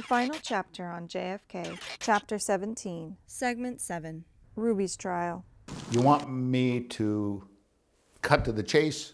The final chapter on JFK, Chapter 17, Segment 7, Ruby's Trial. You want me to cut to the chase?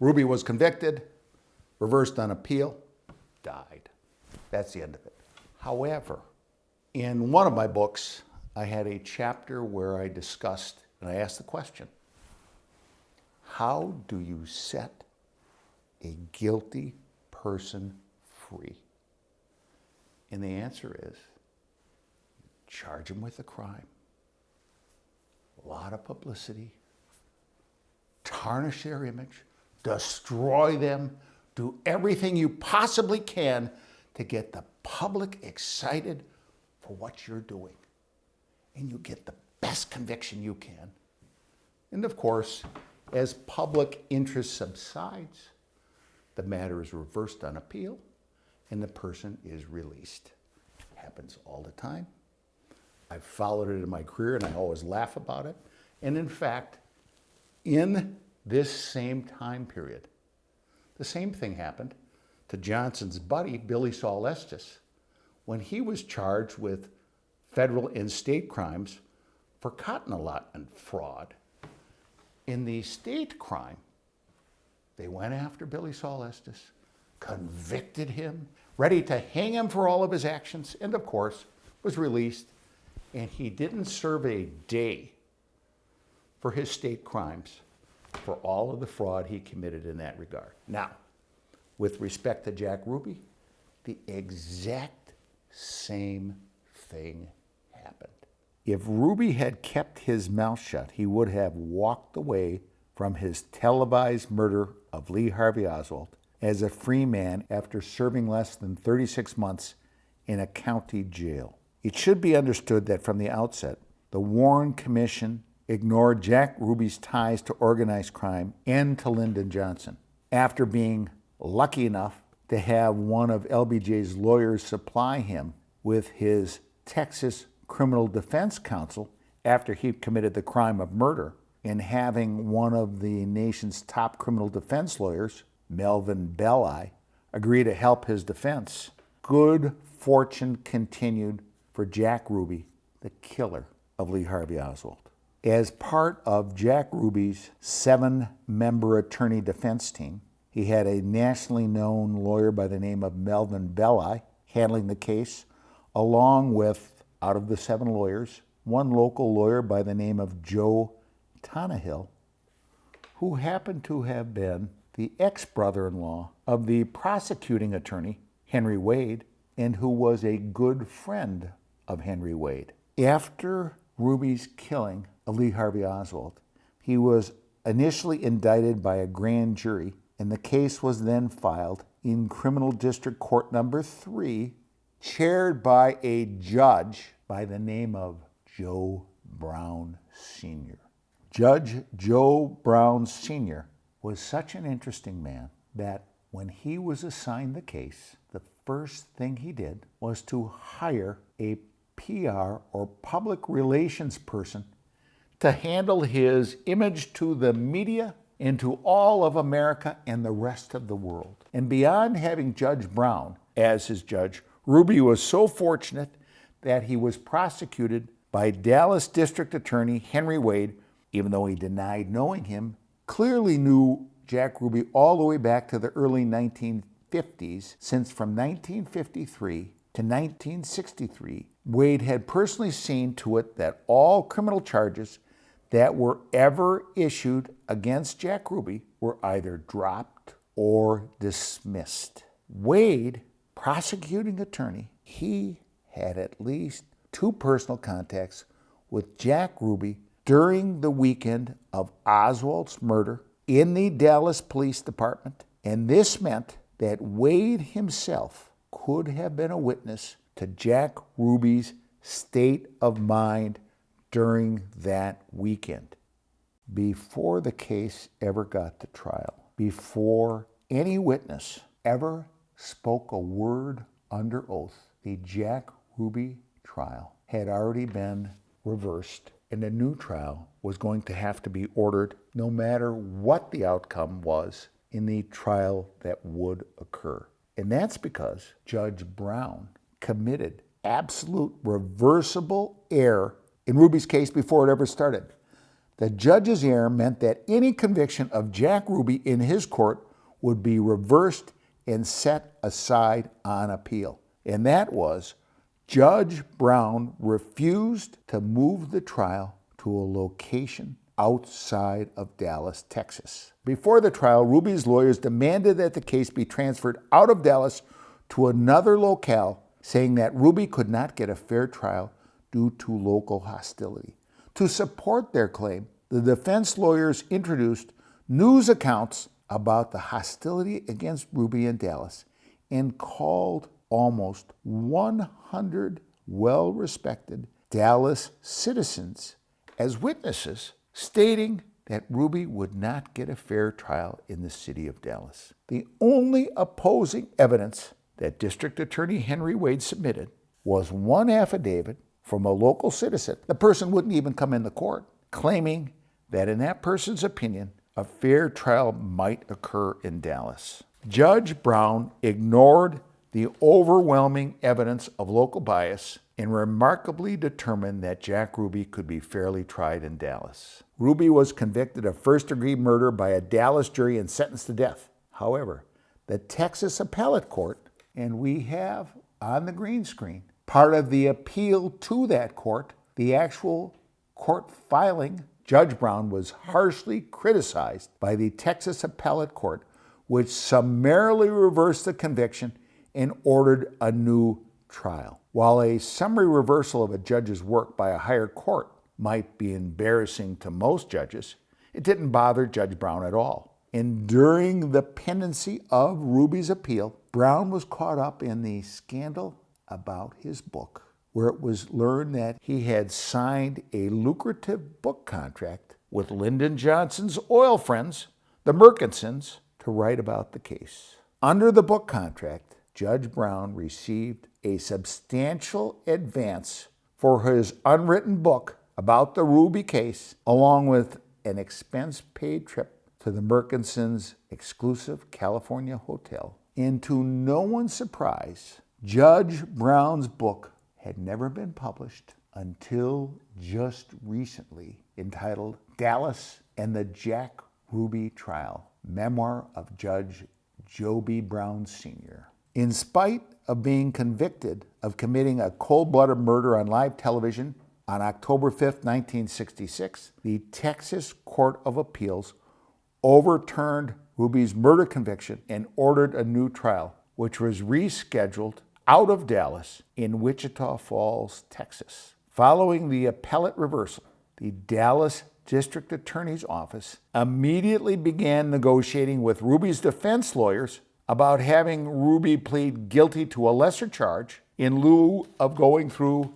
Ruby was convicted, reversed on appeal, died. That's the end of it. However, in one of my books, I had a chapter where I discussed, and I asked the question, how do you set a guilty person free? And the answer is, charge them with a crime, a lot of publicity, tarnish their image, destroy them, do everything you possibly can to get the public excited for what you're doing. And you get the best conviction you can. And of course, as public interest subsides, the matter is reversed on appeal and the person is released. Happens all the time. I've followed it in my career and I always laugh about it. And in fact, in this same time period, the same thing happened to Johnson's buddy, Billy Saul Estes, when he was charged with federal and state crimes for cotton allotment fraud. In the state crime, they went after Billy Saul Estes, convicted him, ready to hang him for all of his actions, and of course, was released. And he didn't serve a day for his state crimes for all of the fraud he committed in that regard. Now, with respect to Jack Ruby, the exact same thing happened. If Ruby had kept his mouth shut, he would have walked away from his televised murder of Lee Harvey Oswald as a free man after serving less than 36 months in a county jail. It should be understood that from the outset, the Warren Commission ignored Jack Ruby's ties to organized crime and to Lyndon Johnson. After being lucky enough to have one of LBJ's lawyers supply him with his Texas Criminal Defense Counsel after he committed the crime of murder, and having one of the nation's top criminal defense lawyers, Melvin Belli, agree to help his defense, good fortune continued for Jack Ruby, the killer of Lee Harvey Oswald. As part of Jack Ruby's 7-member attorney defense team, he had a nationally known lawyer by the name of Melvin Belli handling the case, along with, out of the 7 lawyers, one local lawyer by the name of Joe Tannehill, who happened to have been the ex-brother-in-law of the prosecuting attorney, Henry Wade, and who was a good friend of Henry Wade. After Ruby's killing of Lee Harvey Oswald, he was initially indicted by a grand jury, and the case was then filed in Criminal District Court number 3, chaired by a judge by the name of Joe Brown Sr. Judge Joe Brown Sr. was such an interesting man that when he was assigned the case, the first thing he did was to hire a PR or public relations person to handle his image to the media and to all of America and the rest of the world. And beyond having Judge Brown as his judge, Ruby was so fortunate that he was prosecuted by Dallas District Attorney Henry Wade, even though he denied knowing him, clearly knew Jack Ruby all the way back to the early 1950s, since from 1953 to 1963, Wade had personally seen to it that all criminal charges that were ever issued against Jack Ruby were either dropped or dismissed. Wade, prosecuting attorney, he had at least 2 personal contacts with Jack Ruby during the weekend of Oswald's murder in the Dallas Police Department, and this meant that Wade himself could have been a witness to Jack Ruby's state of mind during that weekend. Before the case ever got to trial, before any witness ever spoke a word under oath, the Jack Ruby trial had already been reversed, and a new trial was going to have to be ordered no matter what the outcome was in the trial that would occur. And that's because Judge Brown committed absolute reversible error in Ruby's case before it ever started. The judge's error meant that any conviction of Jack Ruby in his court would be reversed and set aside on appeal. And that was, Judge Brown refused to move the trial to a location outside of Dallas, Texas. Before the trial, Ruby's lawyers demanded that the case be transferred out of Dallas to another locale, saying that Ruby could not get a fair trial due to local hostility. To support their claim, the defense lawyers introduced news accounts about the hostility against Ruby in Dallas and called almost 100 well-respected Dallas citizens as witnesses, stating that Ruby would not get a fair trial in the city of Dallas. The only opposing evidence that District Attorney Henry Wade submitted was one affidavit from a local citizen. The person wouldn't even come into court, claiming that in that person's opinion, a fair trial might occur in Dallas. Judge Brown ignored the overwhelming evidence of local bias and remarkably determined that Jack Ruby could be fairly tried in Dallas. Ruby was convicted of first-degree murder by a Dallas jury and sentenced to death. However, the Texas Appellate Court, and we have on the green screen part of the appeal to that court, the actual court filing, Judge Brown was harshly criticized by the Texas Appellate Court, which summarily reversed the conviction and ordered a new trial. While a summary reversal of a judge's work by a higher court might be embarrassing to most judges, it didn't bother Judge Brown at all. And during the pendency of Ruby's appeal, Brown was caught up in the scandal about his book, where it was learned that he had signed a lucrative book contract with Lyndon Johnson's oil friends, the Murchisons, to write about the case. Under the book contract, Judge Brown received a substantial advance for his unwritten book about the Ruby case, along with an expense-paid trip to the Murchisons' exclusive California hotel. And to no one's surprise, Judge Brown's book had never been published until just recently, entitled Dallas and the Jack Ruby Trial, Memoir of Judge Joby Brown Sr. In spite of being convicted of committing a cold-blooded murder on live television on October 5, 1966, the Texas Court of Appeals overturned Ruby's murder conviction and ordered a new trial, which was rescheduled out of Dallas in Wichita Falls, Texas. Following the appellate reversal, the Dallas District Attorney's Office immediately began negotiating with Ruby's defense lawyers about having Ruby plead guilty to a lesser charge in lieu of going through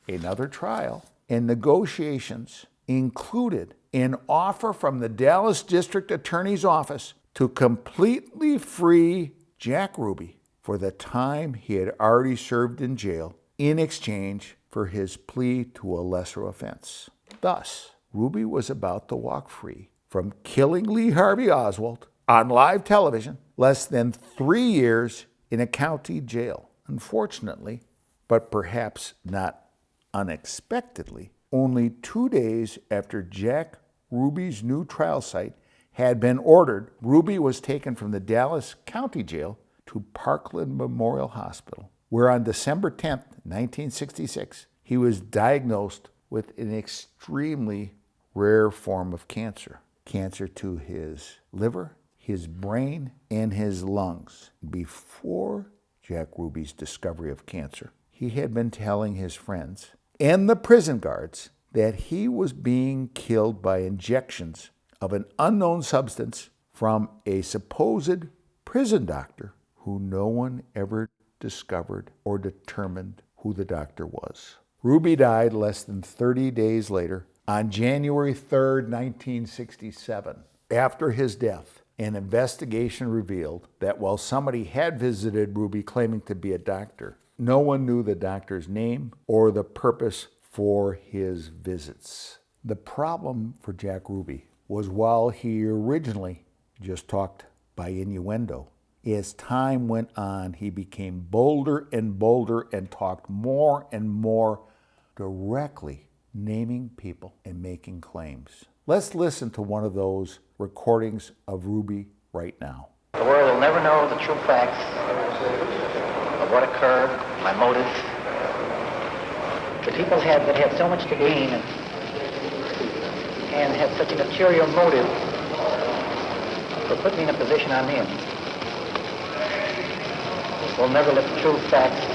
another trial. And negotiations included an offer from the Dallas District Attorney's Office to completely free Jack Ruby for the time he had already served in jail in exchange for his plea to a lesser offense. Thus, Ruby was about to walk free from killing Lee Harvey Oswald on live television less than 3 years in a county jail. Unfortunately, but perhaps not unexpectedly, only 2 days after Jack Ruby's new trial site had been ordered, Ruby was taken from the Dallas County Jail to Parkland Memorial Hospital, where on December 10, 1966, he was diagnosed with an extremely rare form of cancer to his liver, his brain, and his lungs. Before Jack Ruby's discovery of cancer, he had been telling his friends and the prison guards that he was being killed by injections of an unknown substance from a supposed prison doctor who no one ever discovered or determined who the doctor was. Ruby died less than 30 days later on January 3, 1967. After his death, an investigation revealed that while somebody had visited Ruby claiming to be a doctor, no one knew the doctor's name or the purpose for his visits. The problem for Jack Ruby was while he originally just talked by innuendo, As time went on, he became bolder and bolder and talked more and more directly, naming people and making claims. Let's listen to one of those recordings of Ruby right now. The world will never know the true facts of what occurred, my motives. The people that had so much to gain and had such an ulterior motive for putting me in a position I'm in will never let the true facts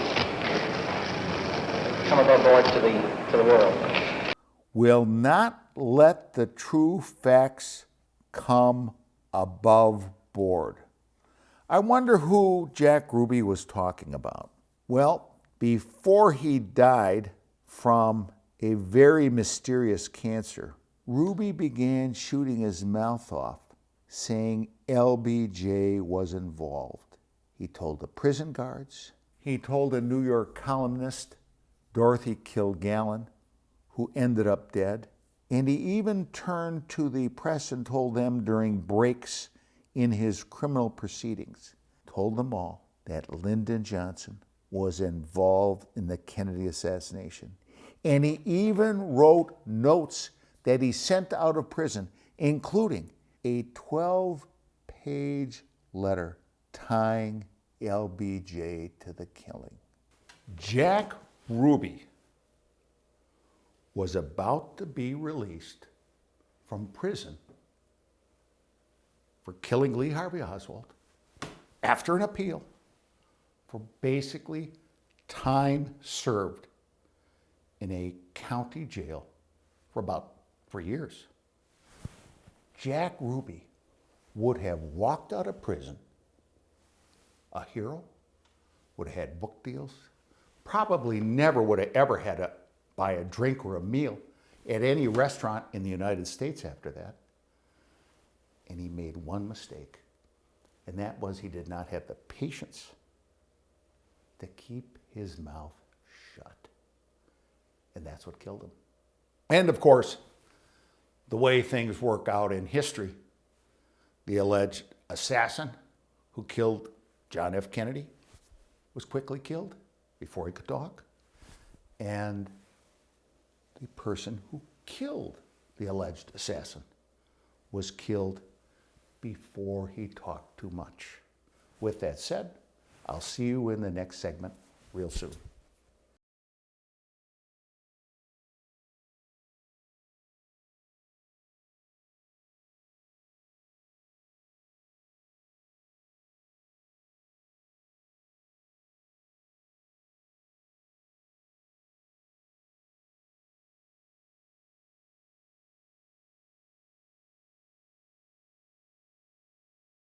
come above board to the world. Will not let the true facts come above board. I wonder who Jack Ruby was talking about. Well, before he died from a very mysterious cancer, Ruby began shooting his mouth off, saying LBJ was involved. He told the prison guards, he told a New York columnist, Dorothy Kilgallen, who ended up dead, and he even turned to the press and told them during breaks in his criminal proceedings, told them all that Lyndon Johnson was involved in the Kennedy assassination. And he even wrote notes that he sent out of prison, including a 12-page letter tying LBJ to the killing. Jack Ruby was about to be released from prison for killing Lee Harvey Oswald after an appeal for basically time served in a county jail for about 3 years. Jack Ruby would have walked out of prison a hero, would have had book deals, probably never would have ever had to buy a drink or a meal at any restaurant in the United States after that. And he made one mistake, and that was he did not have the patience to keep his mouth shut. And that's what killed him. And of course, the way things work out in history, the alleged assassin who killed John F. Kennedy was quickly killed before he could talk. And the person who killed the alleged assassin was killed before he talked too much. With that said, I'll see you in the next segment real soon.